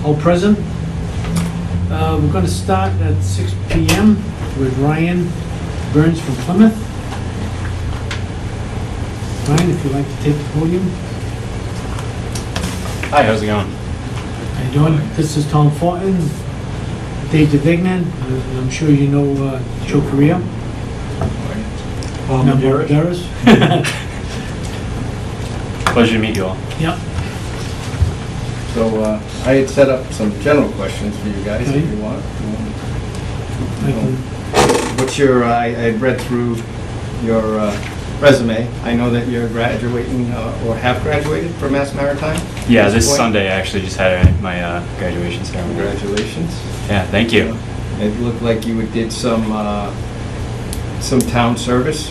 all present. We're going to start at 6 p.m. with Ryan Burns from Plymouth. Ryan, if you'd like to take the podium. Hi, how's it going? How you doing? This is Tom Fortin, Dave DeVignan. I'm sure you know Joe Correa. Medeiros. Pleasure to meet you all. Yep. So I had set up some general questions for you guys, Okay. if you want. I can- What's your, I had read through your resume. I know that you're graduating or have graduated from Mass Maritime? Yeah, at this point. Sunday I actually just had my graduation ceremony. Congratulations. Yeah, thank you. It looked like you did some town service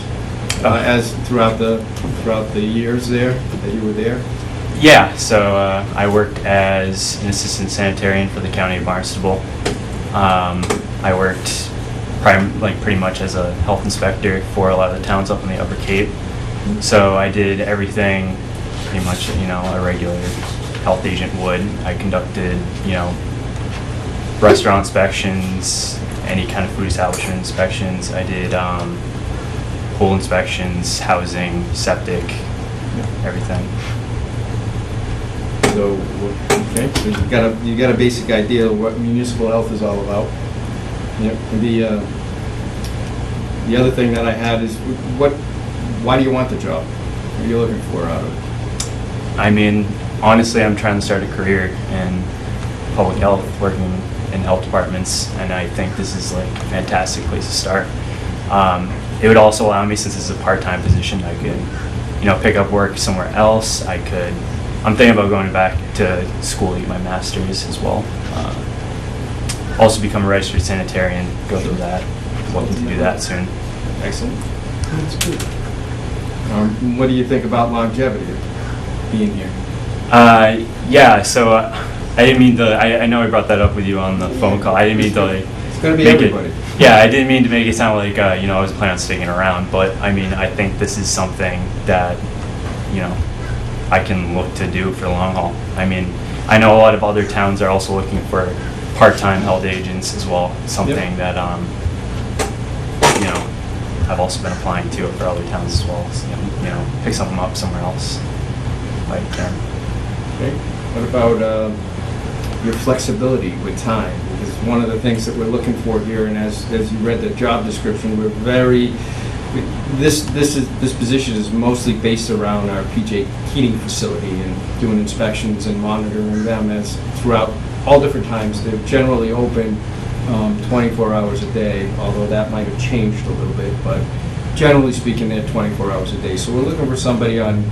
as throughout the years there, that you were there. Yeah, so I worked as an assistant sanitarian for the county of Barnstable. I worked pretty much as a health inspector for a lot of the towns up in the Upper Cape. So I did everything pretty much, a regular health agent would. I conducted, restaurant inspections, any kind of food establishment inspections. I did pool inspections, housing, septic, everything. So, okay, so you got a basic idea of what municipal health is all about. Yep. The other thing that I had is why do you want the job? What are you looking for out of it? I mean, honestly, I'm trying to start a career in public health, working in health departments, and I think this is like a fantastic place to start. It would also allow me, since this is a part-time position, I could, pick up work somewhere else. I'm thinking about going back to school to get my master's as well. Also become a registered sanitarian, go through that. Looking to do that soon. Excellent. That's good. What do you think about longevity of being here? Yeah, so I didn't mean to, I know I brought that up with you on the phone call. I didn't mean to like... It's going to be make everybody. Yeah, I didn't mean to make it sound like, I was planning on sticking around, but I mean, I think this is something that, I can look to do for the long haul. I mean, I know a lot of other towns are also looking for part-time health agents as well, something that, I've also been applying to for other towns as well, so, pick something up somewhere else if I can. Okay. What about your flexibility with time? Because one of the things that we're looking for here, and as you read the job description, this position is mostly based around our PJ heating facility and doing inspections and monitoring them as throughout all different times. They're generally open 24 hours a day, although that might have changed a little bit, but generally speaking, they're 24 hours a day. So we're looking for somebody on,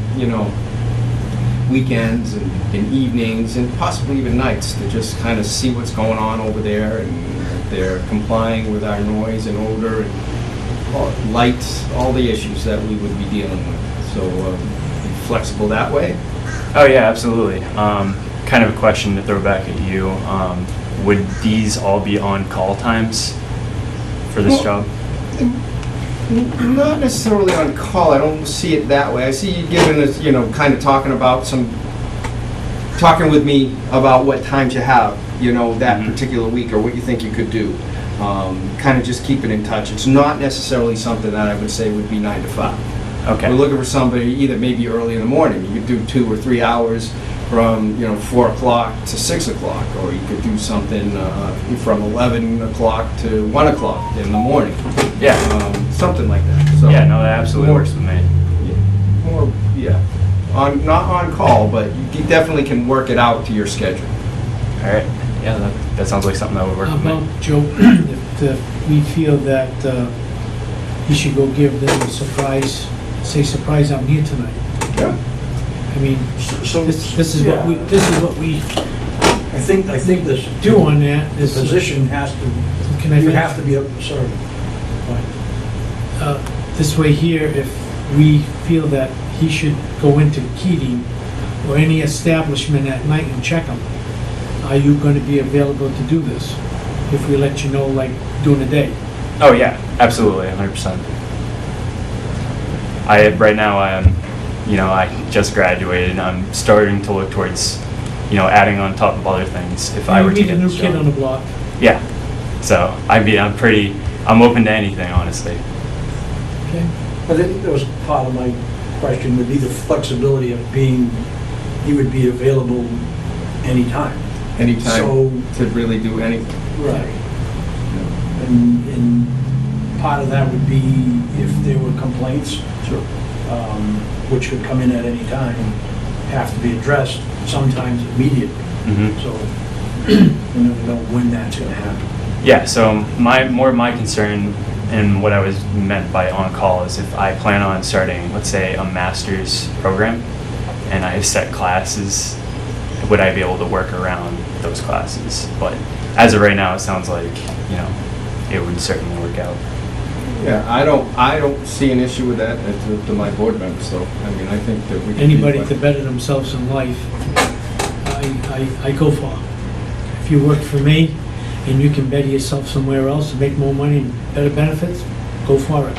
weekends and evenings and possibly even nights to just kind of see what's going on over there, and if they're complying with our noise and odor and lights, all the issues that we would be dealing with. So be flexible that way. Oh yeah, absolutely. Kind of a question to throw back at you. Would these all be on call times for this job? Not necessarily on call. I don't see it that way. I see you giving us, kind of talking with me about what times you have, that particular week or what you think you could do. Kind of just keep it in touch. It's not necessarily something that I would say would be 9 to 5. Okay. We're looking for somebody either maybe early in the morning. You could do 2 or 3 hours from 4 o'clock to 6 o'clock, or you could do something from 11 o'clock to 1 o'clock in the morning. Yeah. Something like that. So Yeah, no, that absolutely works with me. Not on call, but you definitely can work it out to your schedule. All right. Yeah, that sounds like something that would work How with me. about, Joe, if we feel that he should go give them a surprise, surprise, I'm here tonight. Yeah. I mean, So this is what we I think this do on that. the position has to. Can I You finish? have to be able to serve. This way here, if we feel that he should go into Keating or any establishment at night and check them, are you going to be available to do this? If we let you know, like, during the day? Oh yeah, absolutely, 100%. Right now I just graduated. I'm starting to look towards adding on top of other things if I were to Be the get new this kid on job. the block. Yeah. So I'm open to anything, honestly. Okay. But then there was part of my question would be the flexibility of being, he would be available anytime. Anytime So- to really do anything. Right. And part of that would be if there were complaints, Sure. which could come in at any time, have to be addressed, sometimes immediately. hmm So you never know when that's gonna happen. Yeah, so my concern and what I was meant by on-call is if I plan on starting, let's say, a master's program, and I have set classes, would I be able to work around those classes? But as of right now, it sounds like, it would certainly work out. Yeah, I don't see an issue with that to my board members, so, I mean, I think that we. can be Anybody to flexible. better themselves in life, I go for. If you work for me and you can better yourself somewhere else and make more money and better benefits, go for it.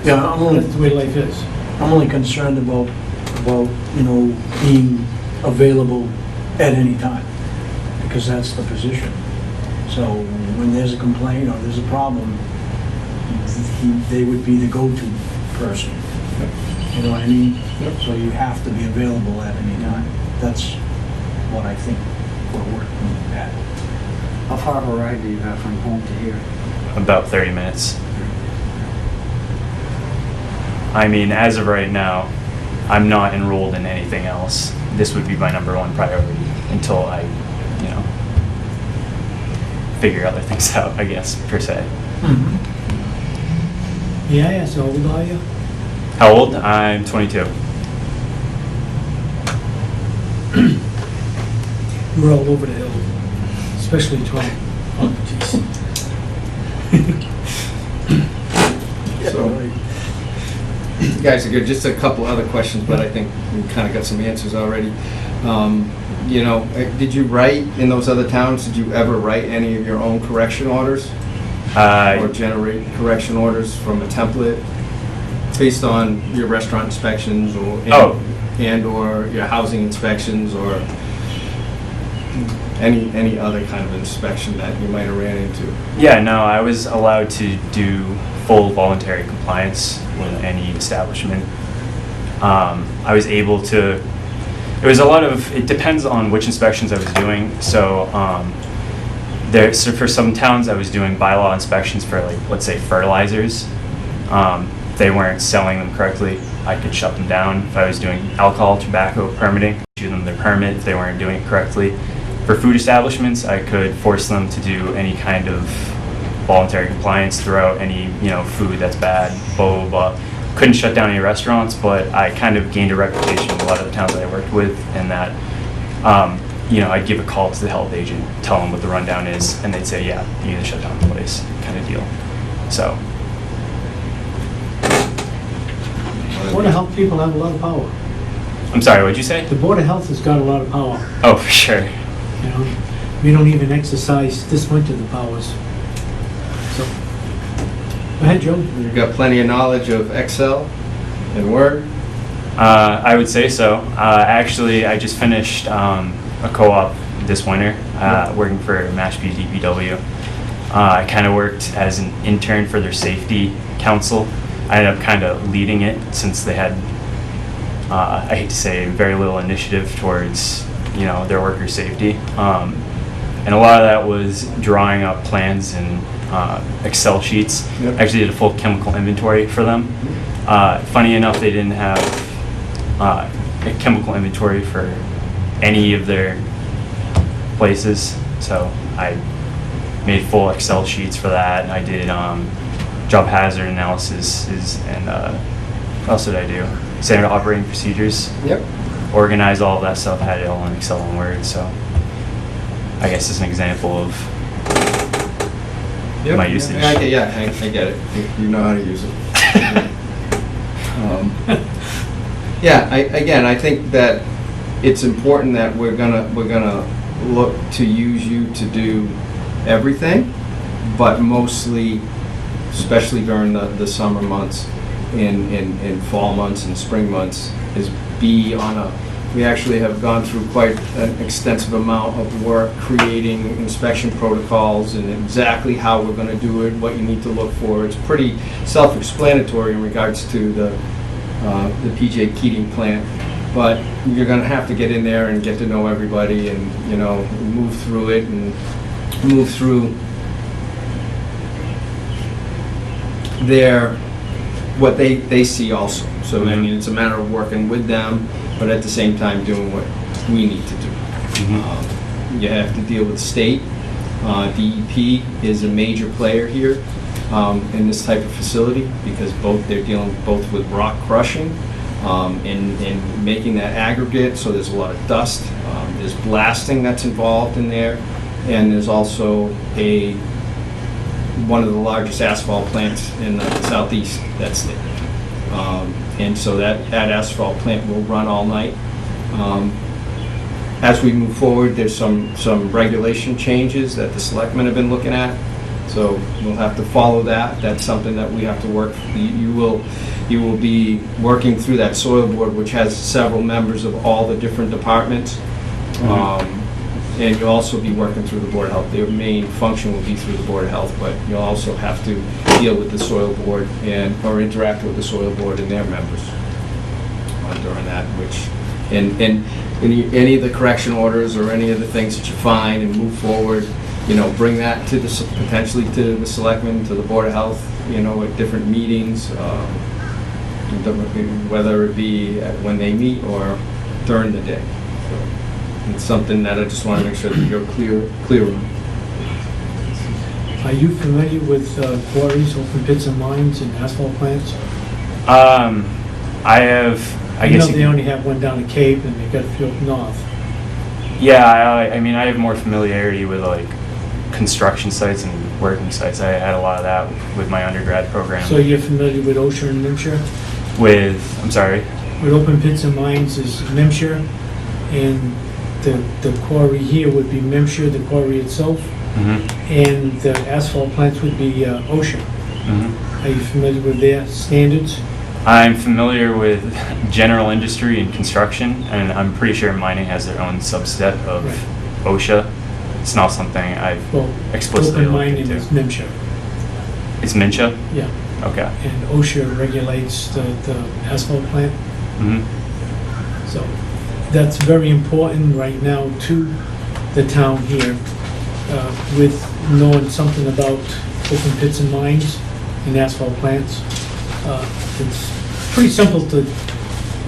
Yeah, I'm only- That's the way life is. I'm only concerned about, being available at any time, because that's the position. So when there's a complaint or there's a problem, they would be the go-to person. You know what I mean? So you have to be available at any time. That's what I think we're working at. How far of a ride do you have from home to here? About 30 minutes. I mean, as of right now, I'm not enrolled in anything else. This would be my number one priority until I, figure other things out, I guess, per se. Yeah, so how old are you? How old? I'm 22. We're all over the hill, especially 12. Oh, jeez. So, you guys are good. Just a couple other questions, but I think we kind of got some answers already. Did you write in those other towns, did you ever write any of your own correction orders? Or generate correction orders from a template based on your restaurant inspections or and/or your housing inspections or any other kind of inspection that you might have ran into? Yeah, no, I was allowed to do full voluntary compliance with any establishment. I was able to, it depends on which inspections I was doing. So, so for some towns, I was doing bylaw inspections for, like, let's say fertilizers. If they weren't selling them correctly, I could shut them down. If I was doing alcohol, tobacco permitting, issue them their permit if they weren't doing it correctly. For food establishments, I could force them to do any kind of voluntary compliance throughout any, food that's bad, blah, blah, blah. Couldn't shut down any restaurants, but I kind of gained a reputation in a lot of the towns that I worked with, and that, I'd give a call to the health agent, tell them what the rundown is, and they'd say, yeah, you need to shut down the place, kind of deal. So, Board of Health people have a lot of power. I'm sorry, what'd you say? The Board of Health has got a lot of power. Oh, for sure. We don't even exercise this much of the powers. So, go ahead, Joe. You've got plenty of knowledge of Excel and Word? I would say so. Actually, I just finished a co-op this winter, working for Mashpee DPW. I kind of worked as an intern for their safety council. I ended up kind of leading it since they had, I hate to say, very little initiative towards, their worker safety. And a lot of that was drawing up plans and Excel sheets. Yep. Actually did a full chemical inventory for them. Funny enough, they didn't have a chemical inventory for any of their places, so I made full Excel sheets for that. And I did job hazard analysis and what else did I do? Standard operating procedures. Yep. Organized all of that stuff, had it all in Excel and Word, so I guess it's an example of my usage. I get it. You know how to use it. I think that it's important that we're gonna look to use you to do everything, but mostly, especially during the summer months, in fall months and spring months, is be on We actually have gone through quite an extensive amount of work creating inspection protocols and exactly how we're gonna do it, what you need to look for. It's pretty self-explanatory in regards to the PJ Keating plant, but you're gonna have to get in there and get to know everybody and, you know, move through it and move through what they see also. So, I mean, it's a matter of working with them, but at the same time doing what we need to do. You have to deal with state. DEP is a major player here in this type of facility because they're dealing both with rock crushing and making that aggregate, so there's a lot of dust. There's blasting that's involved in there, and there's also one of the largest asphalt plants in the southeast that's there. And so that asphalt plant will run all night. As we move forward, there's some regulation changes that the selectmen have been looking at. So we'll have to follow that. That's something that we have to work. You will be working through that soil board, which has several members of all the different departments. And you'll also be working through the Board of Health. Their main function will be through the Board of Health, but you'll also have to deal with the soil board or interact with the soil board and their members during that, and any of the correction orders or any of the things that you find and move forward, you know, bring that to potentially to the selectmen, to the Board of Health, you know, at different meetings, whether it be when they meet or during the day. It's something that I just want to make sure that you're clear on. Are you familiar with quarries, open pits and mines and asphalt plants? I have, I You guess. know they only have one down at Cape and they got a few up north. Yeah, I mean, I have more familiarity with like construction sites and working sites. I had a lot of that with my undergrad program. So you're familiar with OSHA and NIMSHA? I'm sorry. With open pits and mines is NIMSHA, and the quarry here would be NIMSHA, the quarry itself, and the asphalt plants would be OSHA. Are you familiar with their standards? I'm familiar with general industry and construction, and I'm pretty sure mining has their own subset of Right. OSHA. It's not something I've Well, explicitly open looked mining into. is NIMSHA, It's MNCHA? yeah. Okay. And OSHA regulates the asphalt plant. So that's very important right now to the town here, with knowing something about open pits and mines and asphalt plants. It's pretty simple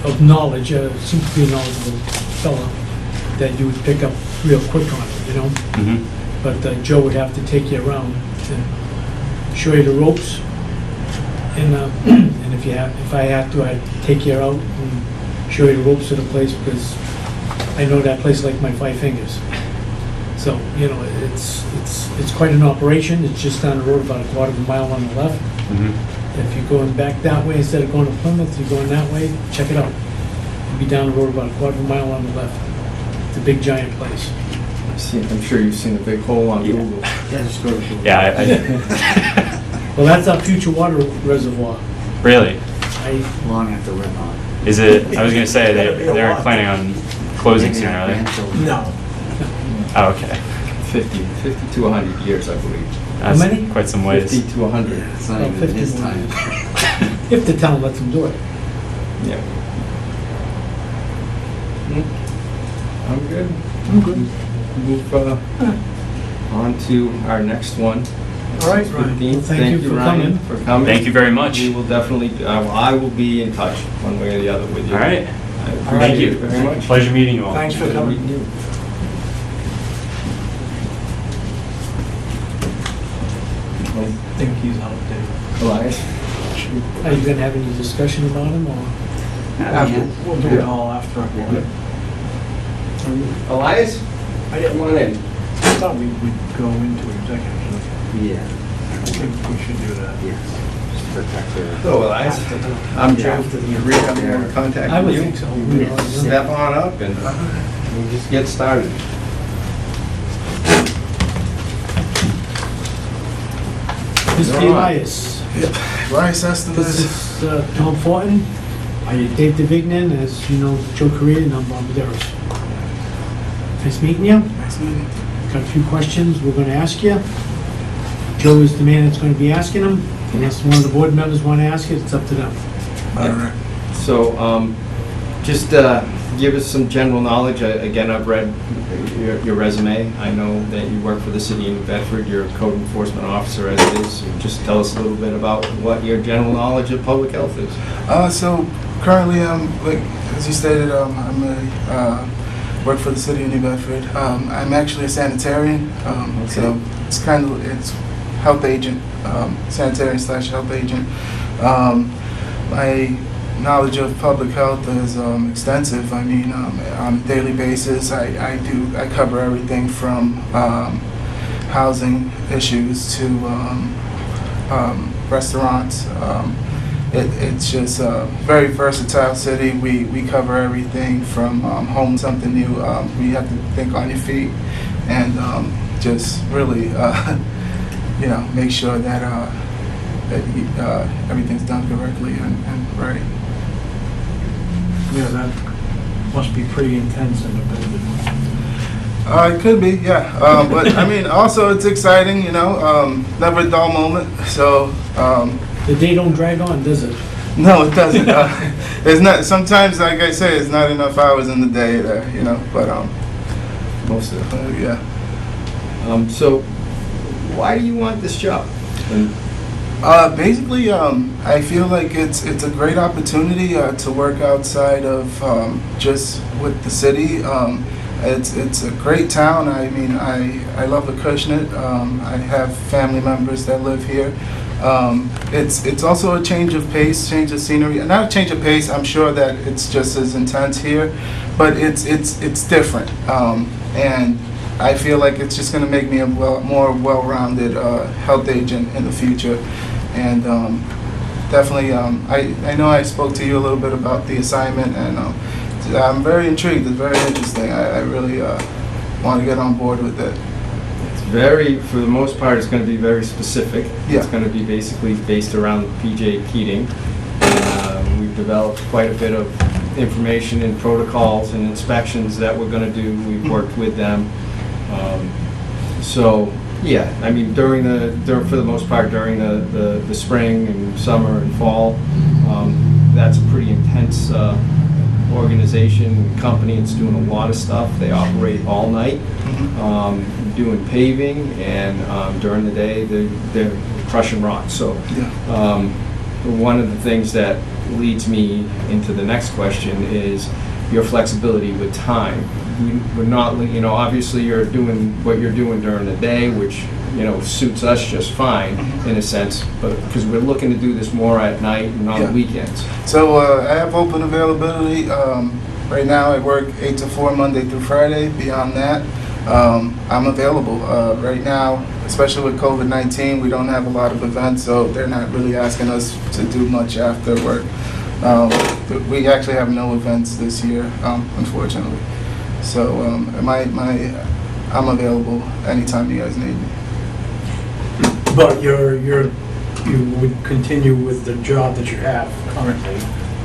of knowledge. Seems to be a knowledgeable fella that you would pick up real quick on it, you know? But Joe would have to take you around and show you the ropes. And if I had to, I'd take you out and show you the ropes of the place, because I know that place like my 5 fingers. So, you know, it's quite an operation. It's just down the road about a quarter of a mile on the left. If you're going back that way instead of going to Plymouth, you're going that way, check it out. You'll be down the road about a quarter of a mile on the left. It's a big giant place. I'm sure you've seen the big hole on Yeah. Google. Yeah, just go to the. Yeah, Well, that's our future water reservoir. really? Long after we're gone. Is it, I was gonna say, Gotta be a they're lot. planning on closing Maybe soon, our are they? grandchildren. No. Oh, okay. 50 to 100 years, I believe. That's many? quite some ways. 50 to 100. Yeah, it's not Well, even 50 his more. time. If the town lets them do it. Yeah. I'm good. I'm good. Move on to our next one. All right, Ryan. 15th. Well, thank you for Ryan, coming. for coming. Thank you very much. We will definitely, I will be in touch one way or the other with you. All right. I Thank appreciate you. it very much. Pleasure meeting you all. Thanks for coming. Meeting you. I think he's out there. Elias? Are you gonna have any discussion about him, or? After, we'll do it all after. Elias? Come on in. I thought we would go into executive. Yeah, I think we should do that. yes. Just protect their. Hello, Elias. I'm Joe. You agree I'm going to I contact would you? think so. Yes. Step on up and we'll just get started. Mr. You're on. Elias, Rice estimate. this is Tom Fortin. Dave DeVignan, as you know, Joe Correa, and I'm Bob Maderos. Nice meeting you. Nice meeting. Got a few questions we're gonna ask you. Joe is the man that's gonna be asking them. Unless one of the board members wanna ask it, it's up to them. All right. So, just give us some general knowledge. Again, I've read your resume. I know that you work for the city of New Bedford. You're a code enforcement officer as it is. So just tell us a little bit about what your general knowledge of public health is. So currently, like as you stated, I'm a work for the city of New Bedford. I'm actually a sanitarian, so it's health agent, sanitarian / health agent. My knowledge of public health is extensive. I mean, on a daily basis, I cover everything from housing issues to restaurants. It's just a very versatile city. We cover everything from home, something new. We have to think on your feet and just really, make sure that everything's done correctly and right. Yeah, that must be pretty intense in the building. It could be, yeah. But I mean, also it's exciting, never a dull moment. So. The day don't drag on, does it? No, it doesn't. There's not. Sometimes, like I say, it's not enough hours in the day there, But most of it, yeah. So, why do you want this job? Basically, I feel like it's a great opportunity to work outside of just with the city. It's a great town. I mean, I love Acushnet. I have family members that live here. It's also a change of pace, change of scenery. Not a change of pace. I'm sure that it's just as intense here, but it's different. And I feel like it's just going to make me a more well-rounded health agent in the future. And definitely, I know I spoke to you a little bit about the assignment, and I'm very intrigued. It's very interesting. I really want to get on board with it. For the most part, it's going to be very specific. Yeah. It's going to be basically based around PJ Keating. And, we've developed quite a bit of information and protocols and inspections that we're going to do. We've worked with them. So, yeah, I mean, for the most part, during the spring and summer and fall, that's a pretty intense organization and company. It's doing a lot of stuff. They operate all night. Doing paving, and during the day they're crushing rocks. So one of the things that leads me into the next question is your flexibility with time. We're not, obviously you're doing what you're doing during the day, which suits us just fine in a sense, but because we're looking to do this more at night and on the weekends. So I have open availability. Right now I work 8 to 4 Monday through Friday. Beyond that, I'm available. Right now, especially with COVID-19, we don't have a lot of events, so they're not really asking us to do much after work. We actually have no events this year, unfortunately. So I'm available anytime you guys need me. But you would continue with the job that you have currently?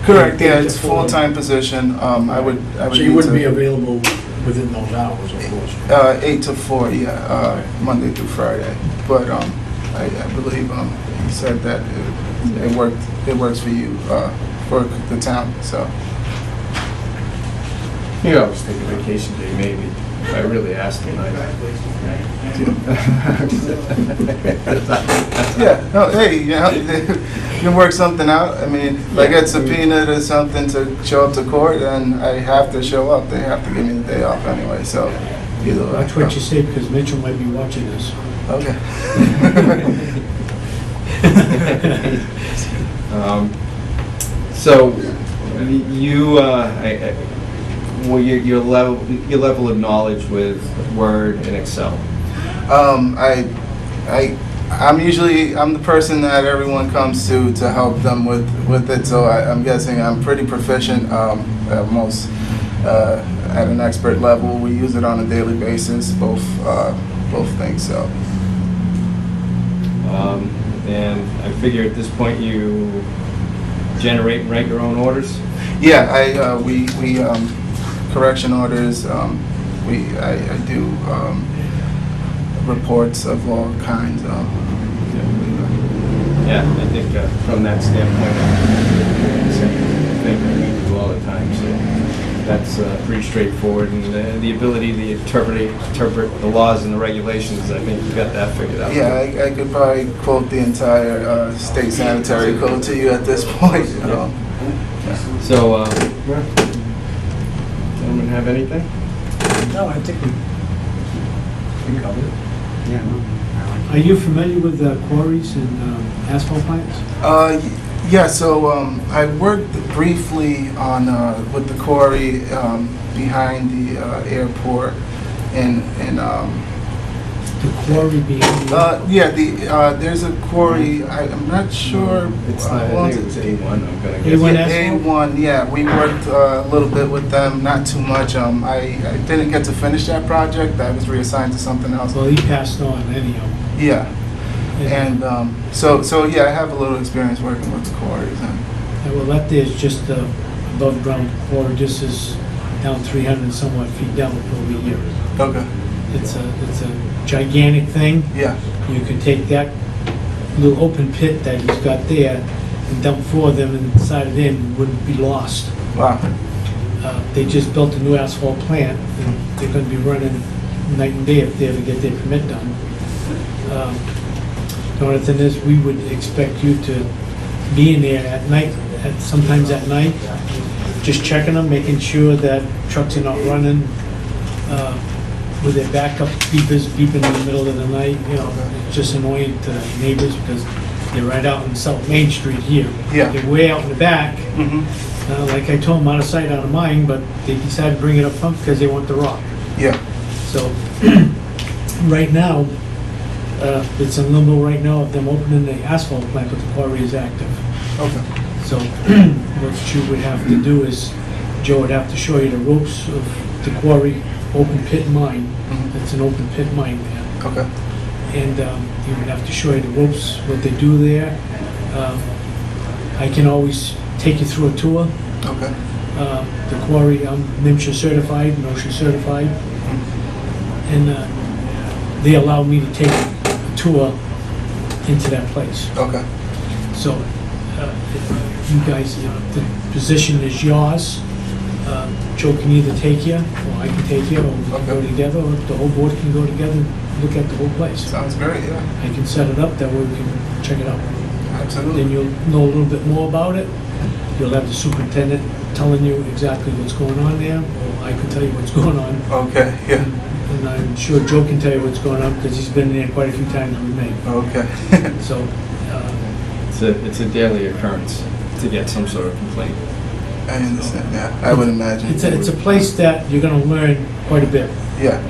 Correct, yeah, it's a full-time position. I would So you wouldn't be available within those hours, of course? 8 to 4, yeah, Monday through Friday. But I believe he said that it works for you, for the town, so. You could always take a vacation day, maybe. If I really asked him, Yeah, no, hey, you can work something out. I mean, if I get subpoenaed or something to show up to court, and I have to show up, they have to give me the day off anyway, so either way. Watch what you say, because Mitchell might be watching this. Okay. So, your level of knowledge with Word and Excel. I'm the person that everyone comes to help them with it, so I'm guessing I'm pretty proficient, almost at an expert level. We use it on a daily basis, both things, so. And I figure at this point you generate and write your own orders? Yeah, correction orders, I do reports of all kinds. Yeah, I think from that standpoint, it's the same thing that we do all the time, so that's pretty straightforward. And the ability to interpret the laws and the regulations, I think you got that figured out. Yeah, I could probably quote the entire state sanitary code to you at this point. So, gentlemen have anything? No, I think we covered it. Yeah, no, I like Are you familiar with quarries and asphalt plants? Yeah, so I worked briefly on with the quarry behind the airport, and The quarry being... yeah, there's a quarry. I'm not sure. It's who not, I owns think it was it. A1, I'm gonna A1 guess. asphalt? A1, yeah, we worked a little bit with them, not too much. I didn't get to finish that project. I was reassigned to something else. Well, he passed on anyhow. Yeah, and so yeah, I have a little experience working with the quarries. And, Well, that there's just above ground quarry, just is down 300 and somewhat feet down over a year. okay, It's a gigantic thing. yeah, You could take that little open pit that he's got there and dump four of them inside of it and wouldn't be lost. wow, They just built a new asphalt plant, and they're gonna be running night and day if they ever get their permit done. The only thing is, we would expect you to be in there at night, sometimes at night, just checking them, making sure that trucks are not running with their backup beepers beeping in the middle of the night. You know, it's just annoying to neighbors because they're right out in South Main Street here. Yeah. They're way out in the back. hmm Like I told them, out of sight, out of mind, but they decided to bring it up front because they want the rock. yeah, So, right now, it's in limbo right now of them opening the asphalt plant, but the quarry is active. okay, So, what you would have to do is, Joe would have to show you the ropes of the quarry, open pit mine. Mhm. It's an open pit mine there. okay, And he would have to show you the ropes, what they do there. I can always take you through a tour. okay, The quarry, I'm NIMSHA certified, OSHA certified, and they allow me to take a tour into that place. okay, So, you guys, the position is yours. Joe can either take you, or I can take you, or we can go Okay. together, or the whole board can go together and look at the whole place. sounds great, yeah, I can set it up, that way we can check it out. absolutely. Then you'll know a little bit more about it. You'll have the superintendent telling you exactly what's going on there, or I can tell you what's going on. Okay, yeah, And I'm sure Joe can tell you what's going on, because he's been there quite a few times with me. okay, So, It's a daily occurrence to get some sort of complaint. I understand, yeah, I would imagine. it's a place that you're gonna learn quite a bit. Yeah,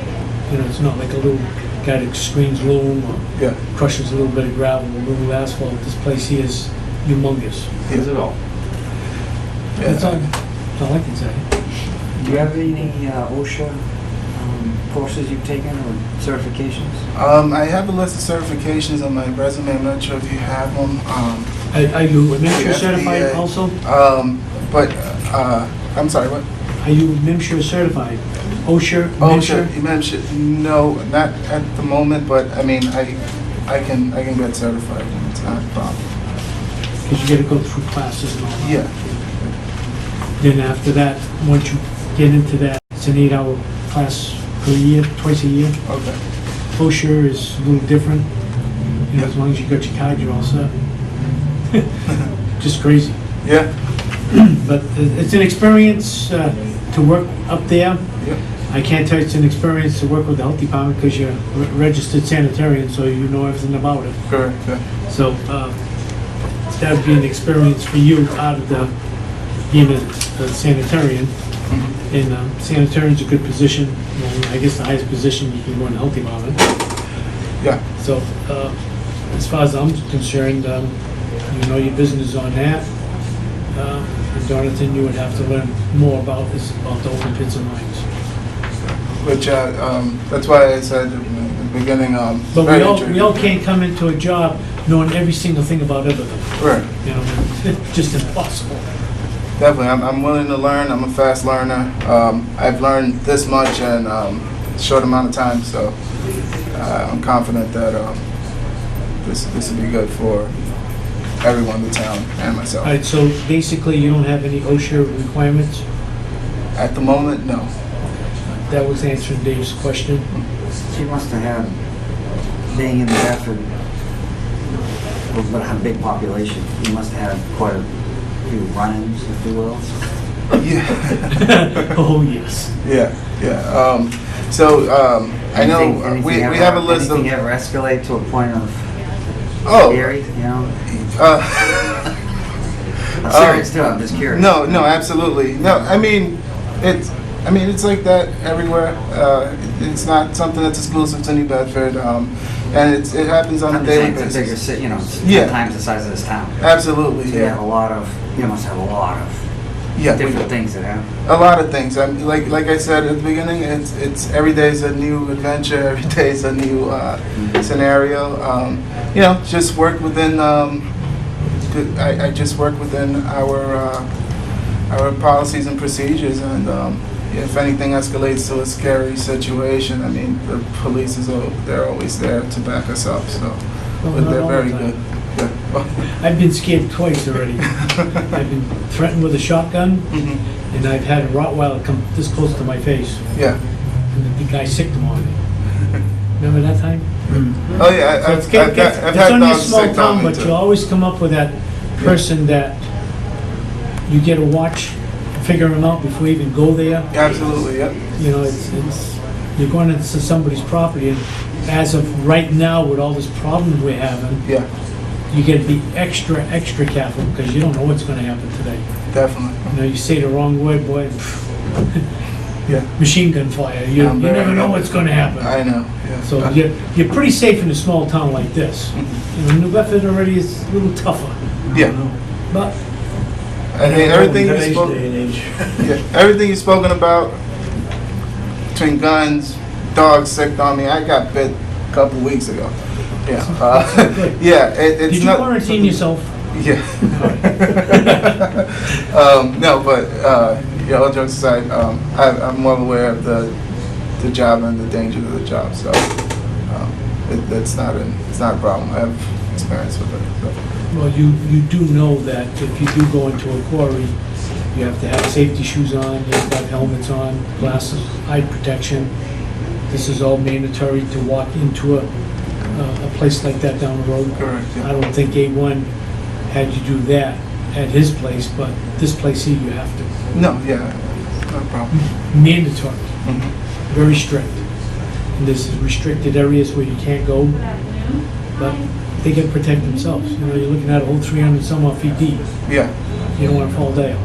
You know, it's not like a little guy that screens loam or yeah, crushes a little bit of gravel, a little asphalt. This place here is humongous. Is it all? That's all, yeah. that's all I can say. Do you have any OSHA courses you've taken or certifications? I have a list of certifications on my resume. I'm not sure if you have them. Are you MIMSHA FDA. certified also? But I'm sorry. What? Are you MIMSHA certified? OSHA, Oh, MIMSHA? sure. You mentioned no, not at the moment. But I mean, I can get certified. It's not a problem. Because you gotta go through classes and all that. Yeah. Then after that, once you get into that, it's an 8-hour class per year, twice a year. Okay. OSHA is a little different. You know, as long as you got your card, you're all set. Just crazy. Yeah. But it's an experience to work up there. Yep. I can't tell you it's an experience to work with the health department because you're registered sanitarian, so you know everything about it. Correct. Yeah. So that would be an experience for you out of being a sanitarian. Mhm. And sanitarian's a good position. Well, I guess the highest position you can go in the health department. Yeah. So as far as I'm concerned, you know your business on that. The only thing you would have to learn more about is about the open pits and mines. Which that's why I said in the beginning. But very we all intriguing. can't come into a job knowing every single thing about everything. Right. You know, it's just impossible. definitely. I'm willing to learn. I'm a fast learner. I've learned this much in a short amount of time, so I'm confident that this will be good for everyone in the town and myself. All right, so basically you don't have any OSHA requirements? At the moment, no. That was answering Dave's question. She must have had, being in Bedford, with a big population, you must have had quite a few run-ins, if you will. Yeah. Oh, yes. Yeah. I know we have a list of. Anything ever escalate to a point of Oh. scary, you know? Uh, I'm serious too, I'm just curious. No, absolutely. No, I mean, it's like that everywhere. It's not something that's exclusive to New Bedford, and it happens on a I'm just daily saying it's a basis. bigger city, you know, it's Yeah. 10 times the size of this town. Absolutely, So you have yeah. you must have a lot of Yeah, we different do. things that happen. A lot of things. Like I said at the beginning, it's every day is a new adventure. Every day is a new scenario. Just work within. I just work within our policies and procedures, and if anything escalates to a scary situation, I mean, the police they're always there to back us up. So Well, but not they're all very the time. good. Yeah. I've been scared twice already. I've been threatened with a shotgun, Mhm. and I've had a Rottweiler come this close to my face, Yeah. and the guy sicked him on me. Remember that time? Oh yeah. So I've had it's only a dogs small sick on town, me but too. you always come up with that person that you get to watch, figure them out before you even go there. Absolutely. Yep. You know, it's you're going into somebody's property, and as of right now, with all this problem we're having, Yeah. you got to be extra careful because you don't know what's going to happen today. Definitely. You know, you say the wrong word, boy, Yeah. machine gun fire. You never know what's going to happen. I know. Yeah. So you're pretty safe in a small town like this. You know, New Bedford already is a little tougher, Yeah. but I mean, everything you Today's spoke. day and age. Yeah, everything you've spoken about between guns, dogs sick on me. I got bit a couple weeks ago. Yeah, yeah. It's did you not. quarantine yourself? Yeah. No, but all jokes aside, I'm well aware of the job and the dangers of the job. So it's not a problem. I have experience with it. So. Well, you do know that if you do go into a quarry, you have to have safety shoes on, you have to have helmets on, glasses, eye protection. This is all mandatory to walk into a place like that down the road. Correct. Yeah. I don't think A1 had you do that at his place, but this place here you have to. No. Yeah. No problem. Mandatory, Mhm. very strict. And there's restricted areas where you can't go, but they can protect themselves. You know, you're looking at a whole 300 some odd feet deep. Yeah. You don't want to fall down.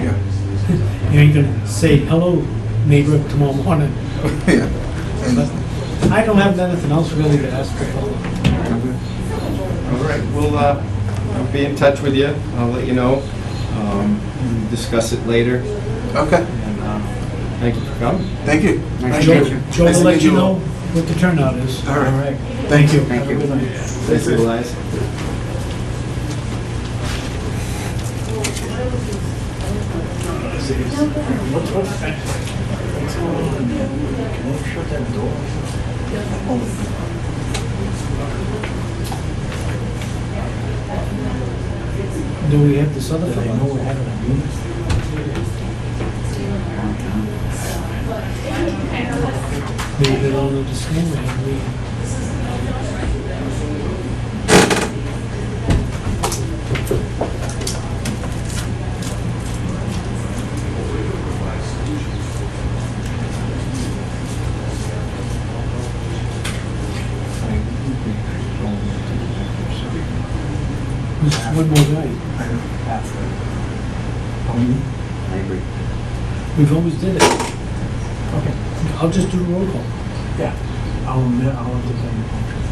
Yeah. You ain't gonna say, hello, neighbor, tomorrow morning. Yeah. But I don't have anything else really to ask for. All right, we'll be in touch with you. I'll let you know. We'll discuss it later. Okay. And thank you for coming. Thank you. Nice Joe to meet you. Joe Nice will to let meet you you know all. what the turnout is. All right. Thank you. Thank you. Thanks, Elias. What's going on in there? Can you shut that door? Do we have this other Do they know fellow? we're having a meeting? Maybe they don't understand that. There's one more guy. I agree. We've always did it. Okay. I'll just do the roll call. Yeah. I'll entertain the motion.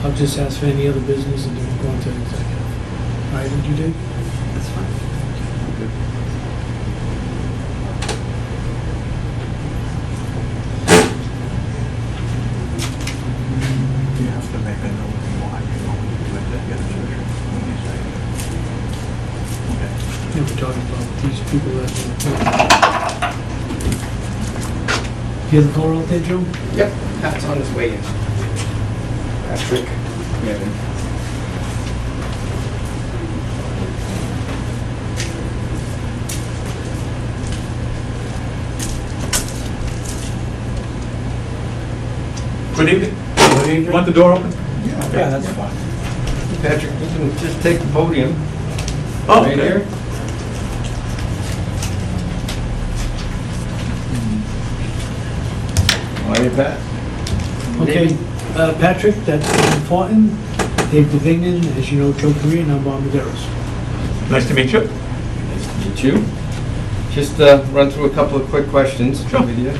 I'll just ask for any other business and then we'll go into executive. All right, would you do? That's fine. You have to make a note why you're going to executive session when you say. You have the floor out there, Joe? Yep, Pat's on his way in. Patrick. Yeah. Good evening. Good evening. Want the door open? Yeah, that's fine. Patrick, you can just take the podium. Oh, Right okay. here. On your Pat. Okay, Patrick, that's important. Dave DeVignan, as you know, Joe Korea, and I'm Bob Maderos. Nice to meet you. Nice to meet you. Just run through a couple of quick questions Sure. with you.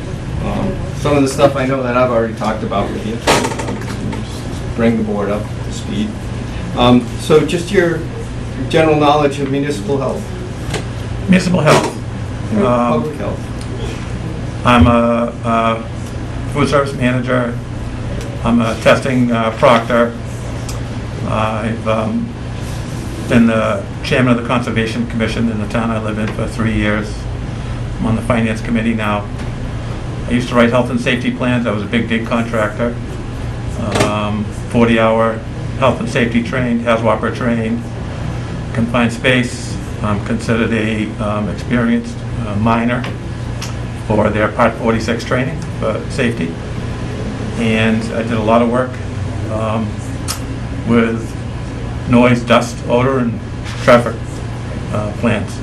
Some of the stuff I know that I've already talked about with you. Just bring the board up to speed. So just your general knowledge of municipal health, Municipal health. public health. I'm a food service manager. I'm a testing proctor. I've been the chairman of the Conservation Commission in the town I live in for 3 years. I'm on the finance committee now. I used to write health and safety plans. I was a big dig contractor. 40-hour health and safety trained, HAZWOPER trained, confined space. I'm considered a experienced miner for their Part 46 training for safety. And I did a lot of work with noise, dust, odor, and traffic plans.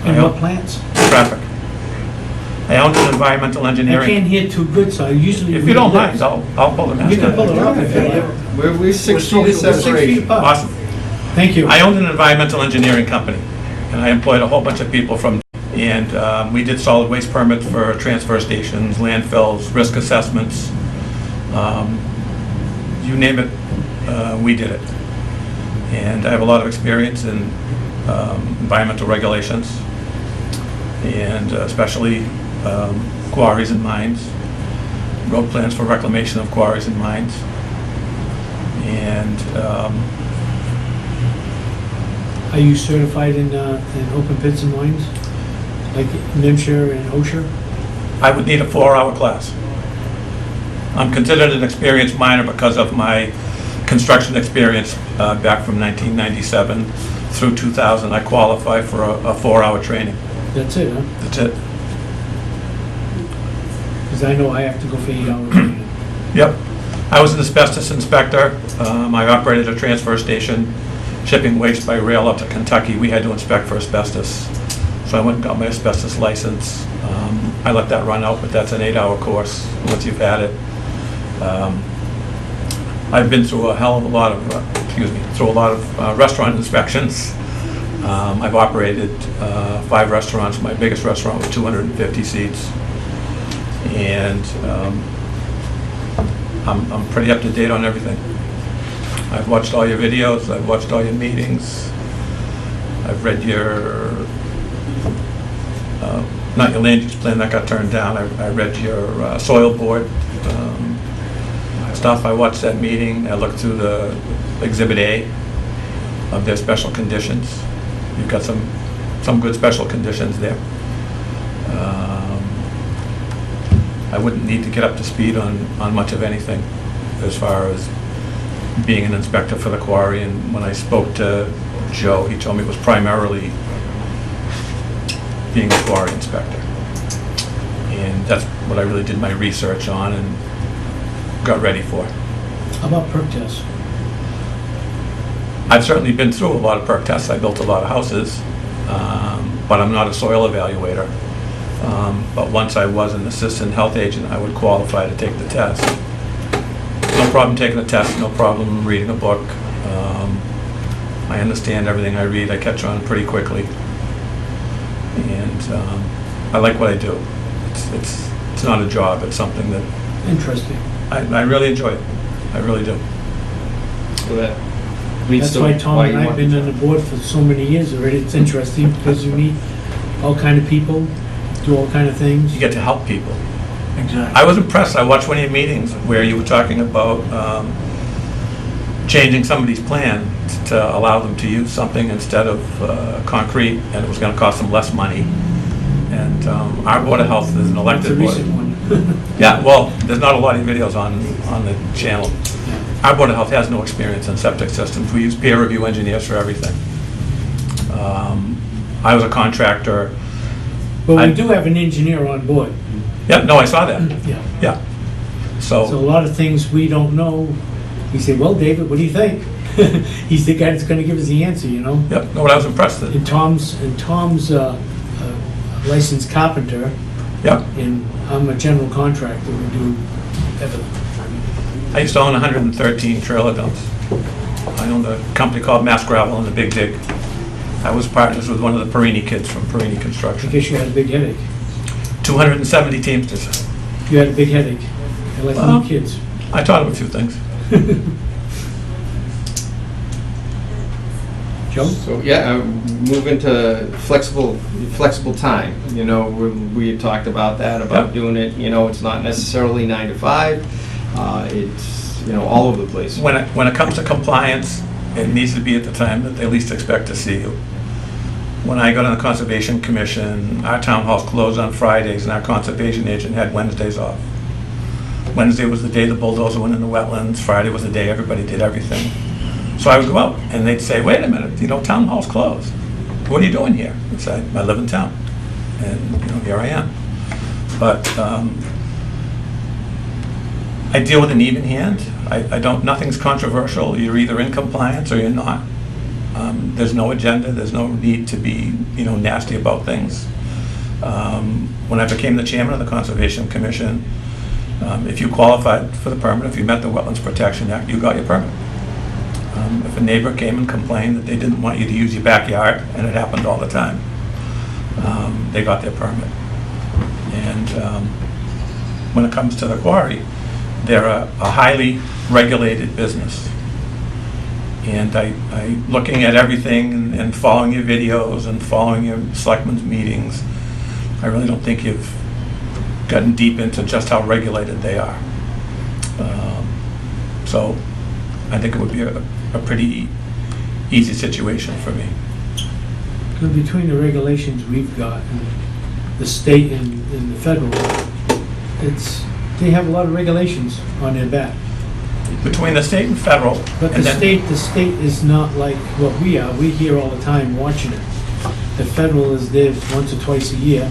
And what plants? Traffic. I owned an environmental I engineering. can't hear too good, so I usually... If you don't mind, I'll pull the mask You can pull it down. off if you like. We're 6 feet of We're 6 feet separation. apart. Awesome. Thank you. I owned an environmental engineering company, and I employed a whole bunch of people from, and we did solid waste permits for transfer stations, landfills, risk assessments. You name it, we did it. And I have a lot of experience in environmental regulations, and especially quarries and mines, road plans for reclamation of quarries and mines. And Are you certified in open pits and mines? Like NIMSHA and OSHA? I would need a 4-hour class. I'm considered an experienced miner because of my construction experience back from 1997 through 2000. I qualify for a 4-hour training. That's it, huh? That's it. Because I know I have to go for 8 hours. Yep. I was an asbestos inspector. I operated a transfer station, shipping waste by rail up to Kentucky. We had to inspect for asbestos. So I went and got my asbestos license. I let that run out, but that's an 8-hour course once you've had it. I've been through a hell of a lot of, restaurant inspections. I've operated 5 restaurants. My biggest restaurant was 250 seats. And I'm pretty up to date on everything. I've watched all your videos, I've watched all your meetings. I've read your, not your land use plan that got turned down, I read your soil board stuff. I watched that meeting, I looked through the Exhibit A of their special conditions. You've got some good special conditions there. I wouldn't need to get up to speed on much of anything as far as being an inspector for the quarry. And when I spoke to Joe, he told me it was primarily being a quarry inspector. And that's what I really did my research on and got ready for. How about perk tests? I've certainly been through a lot of perk tests. I built a lot of houses, but I'm not a soil evaluator. But once I was an assistant health agent, I would qualify to take the test. No problem taking the test, no problem reading a book. I understand everything I read, I catch on pretty quickly. And I like what I do. It's not a job, it's something that Interesting. I really enjoy it. I really do. So that leads That's to why Tom and I you have want- been on the board for so many years already. It's interesting because you meet all kind of people, do all kind of things. You get to help people. Exactly. I was impressed. I watched one of your meetings where you were talking about changing somebody's plan to allow them to use something instead of concrete, and it was going to cost them less money. And our Board of Health is an That's elected a board. recent one. Yeah, well, there's not a lot of videos on the channel. Our Board of Health has no experience in septic systems. We use peer review engineers for everything. I was a contractor. But I- we do have an engineer on board. Yeah, no, I saw that. Yeah. Yeah. So a So, lot of things we don't know, we say, well, David, what do you think? He's the guy that's gonna give us the answer, you know? yep, no, I was impressed. And Tom's licensed carpenter, Yep. and I'm a general contractor, we do everything. I used to own 113 trailer dumps. I owned a company called Mass Gravel and the Big Dig. I was partners with one of the Perini kids from Perini I Construction. guess you had a big headache. 270 Teamsters. You had a big headache. You're like Well- little kids. I taught them a few things. Joe? So, yeah, move into flexible time. You know, we had talked about that, about Yep. doing it, you know, it's not necessarily 9 to 5. It's, you know, all over the place. When it comes to compliance, it needs to be at the time that they least expect to see you. When I got on the Conservation Commission, our town halls closed on Fridays, and our conservation agent had Wednesdays off. Wednesday was the day the bulldozer went in the wetlands, Friday was the day everybody did everything. So I would go out, and they'd say, wait a minute, you know, town hall's closed. What are you doing here? I'd say, I live in town, and, you know, here I am. But I deal with an even hand. I don't, nothing's controversial. You're either in compliance or you're not. There's no agenda, there's no need to be, you know, nasty about things. When I became the chairman of the Conservation Commission, if you qualified for the permit, if you met the Wetlands Protection Act, you got your permit. If a neighbor came and complained that they didn't want you to use your backyard, and it happened all the time, they got their permit. And when it comes to the quarry, they're a highly regulated business. And I looking at everything and following your videos and following your selectmen's meetings, I really don't think you've gotten deep into just how regulated they are. So I think it would be a pretty easy situation for me. But between the regulations we've got, and the state and the federal, they have a lot of regulations on their back. Between the state and federal, But and the then, state is not like what we are. We're here all the time watching it. The federal is there once or twice a year,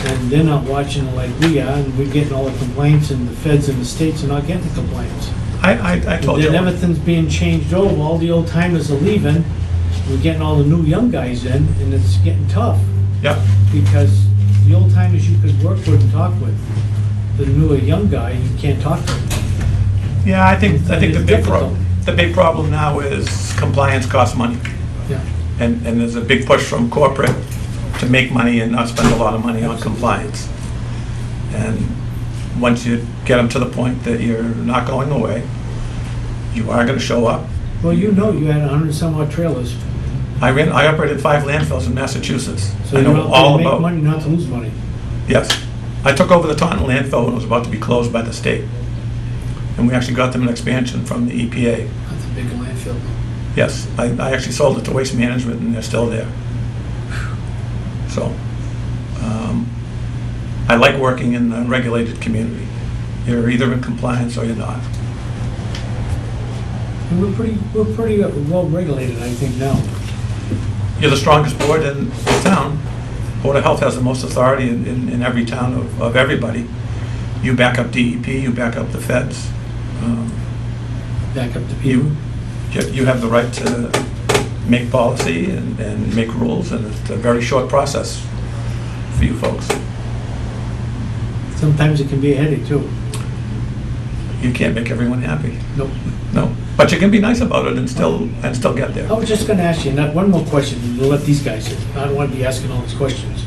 and they're not watching it like we are, and we're getting all the complaints, and the feds and the states are not getting the complaints. I told And you. then everything's being changed over, all the old timers are leaving, we're getting all the new young guys in, and it's getting tough, Yep. because the old timers you could work with and talk with, the newer young guy, you can't talk to. Yeah, I think the It's difficult. the big problem now is compliance costs money. Yeah. And there's a big push from corporate to make money and not spend a lot of money on compliance. And once you get them to the point that you're not going away, you are going to show up. Well, you know, you had 100 some odd trailers, I operated 5 landfills in Massachusetts. so I you're know out there all to make about. money, not to lose money. Yes. I took over the Taunton landfill when it was about to be closed by the state. And we actually got them an expansion from the EPA. That's a big landfill. Yes, I actually sold it to Waste Management, and they're still there. So, I like working in a regulated community. You're either in compliance or you're not. And we're pretty well regulated, I think, now. You're the strongest board in town. Board of Health has the most authority in every town of everybody. You back up DEP, you back up the feds. Back up to people. You have the right to make policy and make rules, and it's a very short process for you folks. Sometimes it can be a headache, too. You can't make everyone happy. Nope. No, but you can be nice about it and still get there. I was just gonna ask you, one more question, and you'll let these guys in. I don't wanna be asking all these questions.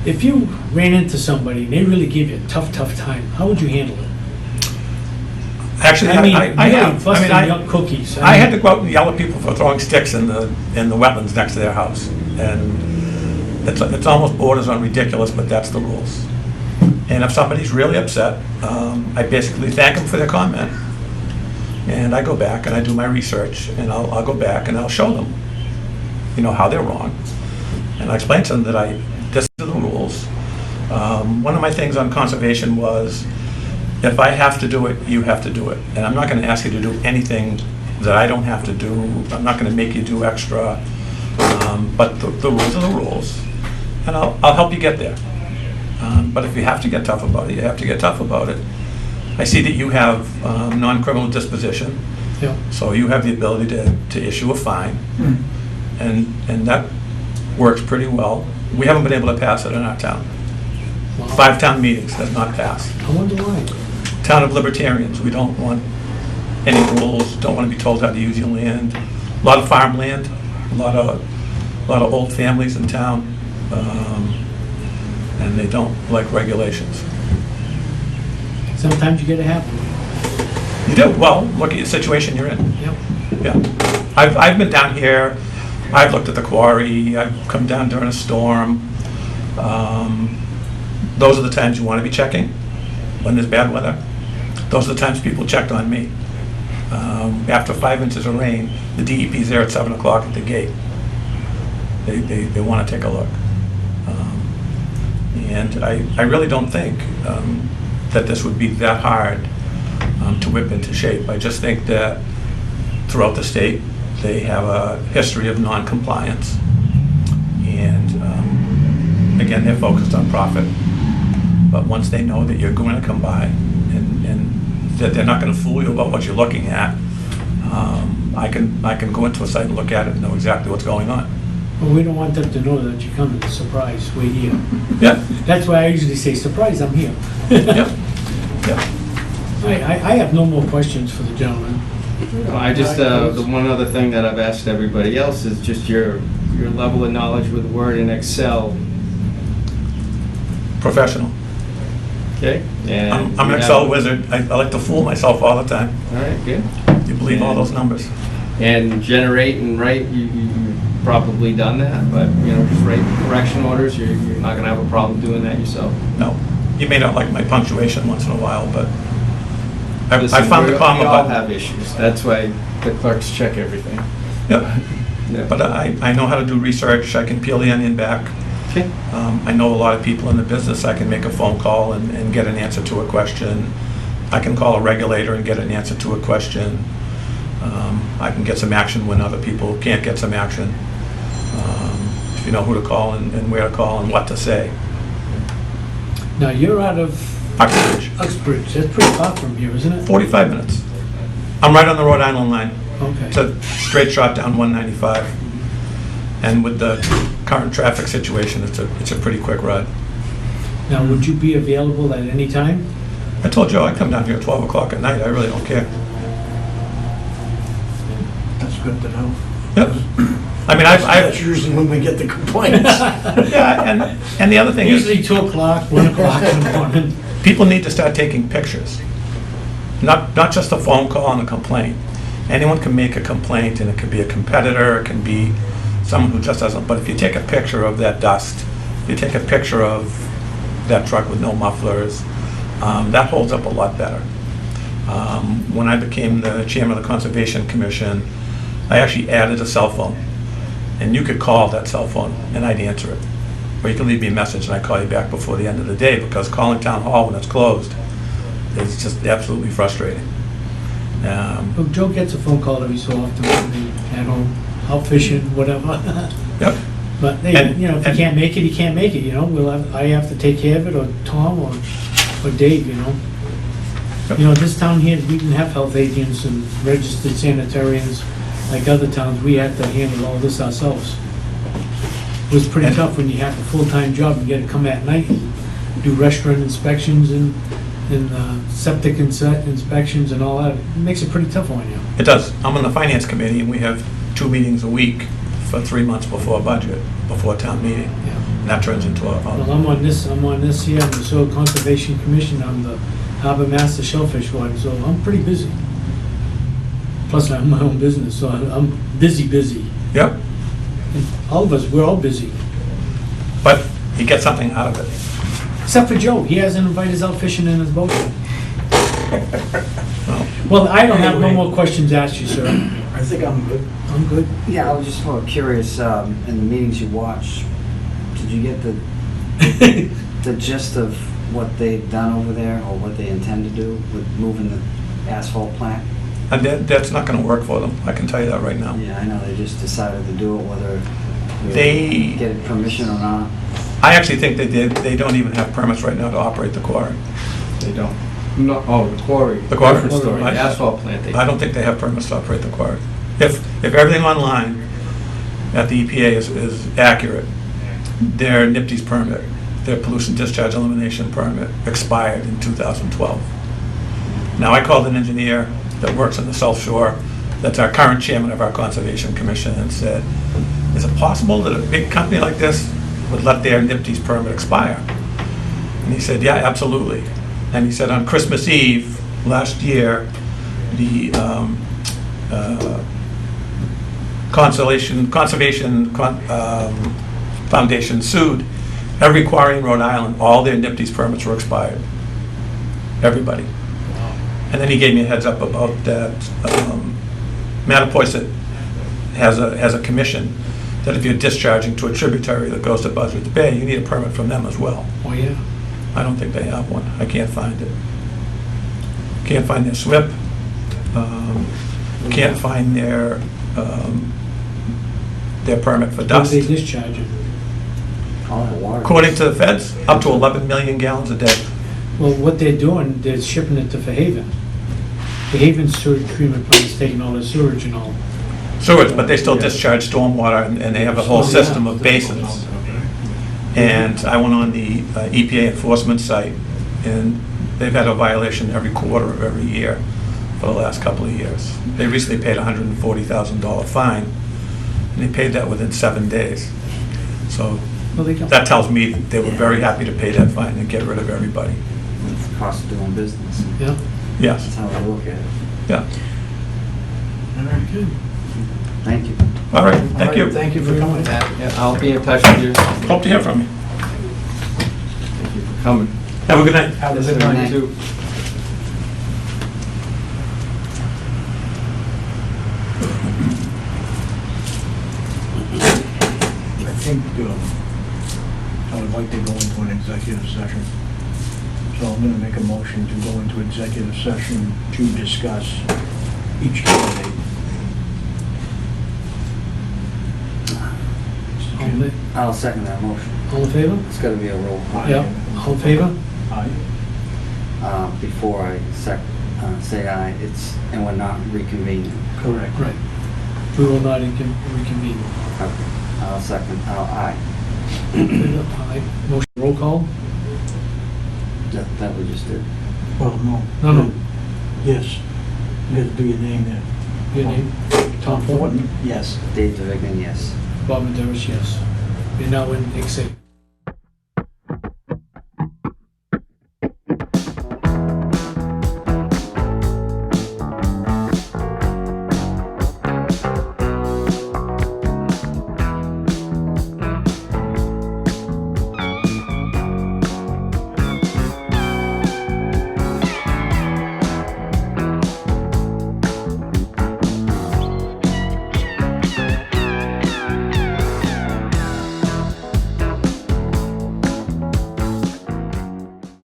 If you ran into somebody and they really gave you a tough time, how would you handle it? Actually, I mean, I really have. busting I mean, up cookies. I had to go out and yell at people for throwing sticks in the wetlands next to their house, and it's almost borders on ridiculous, but that's the rules. And if somebody's really upset, I basically thank them for their comment, and I go back and I do my research, and I'll go back and I'll show them, you know, how they're wrong, and I explain to them that this is the rules. One of my things on conservation was, if I have to do it, you have to do it. And I'm not going to ask you to do anything that I don't have to do. I'm not going to make you do extra. But the rules are the rules, and I'll help you get there. But if you have to get tough about it, you have to get tough about it. I see that you have non-criminal disposition, Yeah. so you have the ability to issue a fine, and that works pretty well. We haven't been able to pass it in our town. Wow. 5 town meetings has not passed. I wonder why. Town of libertarians, we don't want any rules, don't want to be told how to use your land. A lot of farmland, a lot of old families in town, and they don't like regulations. Sometimes you get a happen. You do, well, look at the situation you're in. Yep. Yeah. I've been down here, I've looked at the quarry, I've come down during a storm. Those are the times you want to be checking, when there's bad weather. Those are the times people checked on me. After 5 inches of rain, the DEP's there at 7 o'clock at the gate. They want to take a look. And I really don't think that this would be that hard to whip into shape. I just think that throughout the state, they have a history of non-compliance. And again, they're focused on profit. But once they know that you're going to come by and that they're not going to fool you about what you're looking at, I can go into a site and look at it and know exactly what's going on. Well, we don't want them to know that you're coming, surprise, we're here. Yeah, That's why I usually say, surprise, I'm here. yeah, yeah. I have no more questions for the gentleman. I just, the one other thing that I've asked everybody else is just your level of knowledge with Word and Excel, Professional. okay? And I'm you an have- Excel wizard. I like to fool myself all the time. All right, good. You believe all those numbers? And generate and write, you've probably done that, but, just write correction orders, you're not gonna have a problem doing that yourself. No. You may not like my punctuation once in a while, but I Listen, found the comma we all button. have issues, that's why the clerks check everything. Yep. Yeah. But I know how to do research. I can peel the onion back. Okay. I know a lot of people in the business. I can make a phone call and get an answer to a question. I can call a regulator and get an answer to a question. I can get some action when other people can't get some action. If you know who to call and where to call and what to say. Now, you're out of Uxbridge, Uxbridge, that's pretty far from here, isn't it? 45 minutes. I'm right on the Rhode Island line. It's Okay. a straight shot down 195. And with the current traffic situation, it's a pretty quick ride. Now, would you be available at any time? I told Joe I'd come down here at 12 o'clock at night. I really don't care. That's good to know. Yep. I mean, That's I've usually when we get the complaints. yeah, and the other thing is, Usually 2 o'clock, 1 o'clock in the morning. people need to start taking pictures. Not just a phone call and a complaint. Anyone can make a complaint, and it can be a competitor, it can be someone who just doesn't, but if you take a picture of that dust, if you take a picture of that truck with no mufflers, that holds up a lot better. When I became the chairman of the Conservation Commission, I actually added a cell phone, and you could call that cell phone and I'd answer it. Or you can leave me a message and I'd call you back before the end of the day, because calling town hall when it's closed is just absolutely frustrating. Well, Joe gets a phone call every so often when he's at home, out fishing, whatever. Yep. But, hey, if he can't make it, he can't make it, I have to take care of it, or Tom, or Dave, Yep. This town here, we didn't have health agents and registered sanitarians like other towns. We had to handle all this ourselves. It was pretty And- tough when you have a full-time job and you gotta come at night and do restaurant inspections and septic inspections and all that. It makes it pretty tough on you. It does. I'm on the finance committee, and we have 2 meetings a week for 3 months before budget, before town meeting. Yeah. And that turns into Well, a I'm on this here, I'm the Soil Conservation Commission, I'm the Harbor Master Shellfish Warden, so I'm pretty busy. Plus, I have my own business, so I'm busy. yep. And all of us, we're all busy. But you get something out of it. Except for Joe, he hasn't invited us out fishing in his boat. Well, Well, I don't have no Anyway. more questions to ask you, sir. I think I'm good. I'm good. Yeah, I was just sort of curious, in the meetings you watched, did you get the the gist of what they've done over there, or what they intend to do with moving the asphalt plant? And that's not gonna work for them, I can tell you that right now. Yeah, I know, they just decided to do it, whether They- get permission or not. I actually think they don't even have permits right now to operate the quarry. They don't. No, oh, the quarry. The quarry. Different story. I- The asphalt plant, they. I don't think they have permits to operate the quarry. If everything online at the EPA is accurate, their NIPD's permit, their pollution discharge elimination permit expired in 2012. Now, I called an engineer that works on the South Shore, that's our current chairman of our Conservation Commission, and said, is it possible that a big company like this would let their NIPD's permit expire? And he said, yeah, absolutely. And he said on Christmas Eve last year, the Conservation Foundation sued every quarry in Rhode Island. All their NIPD's permits were expired. Everybody. And then he gave me a heads up about that. Mattapoisett has a commission that if you're discharging to a tributary that goes to Buzzards Bay, you need a permit from them as well. Oh, yeah. I don't think they have one. I can't find it. Can't find their SWIP. Can't find their permit for How do dust. they discharge it? All that water. According to the feds, up to 11 million gallons a day. Well, what they're doing, they're shipping it to Fairhaven. Fairhaven's sewage treatment plant is taking all the sewage and all. Sewage, but they still discharge stormwater, and they have a whole system of basins. And I went on the EPA enforcement site, and they've had a violation every quarter of every year for the last couple of years. They recently paid a $140,000 fine, and they paid that within 7 days. So Well, they go. that tells me that they were very happy to pay that fine and get rid of everybody. It's the cost of doing business. Yeah. Yes, That's how I look at it. yeah. Good. Thank you. All right, thank you. Thank you for coming. Yeah, I'll be in touch with you. Hope to hear from you. Thank you for coming. Have a good night. Have a Yes, good sir. night. You too. I think I would like to go into an executive session. So I'm going to make a motion to go into executive session to discuss each candidate. I'll second that motion. All in favor? It's gotta be a roll call. Yeah. All in favor? Aye. Before I say aye, and we're not reconvening. Correct. Right. We will not reconvene. Okay. I'll second, aye. Aye. Motion, roll call? That we just did. Well, no. No. Yes. There's be a name there. Your name? Tom Fortin? Yes. Dave DeVignan, yes. Bob Maderas, yes. We're now in executive.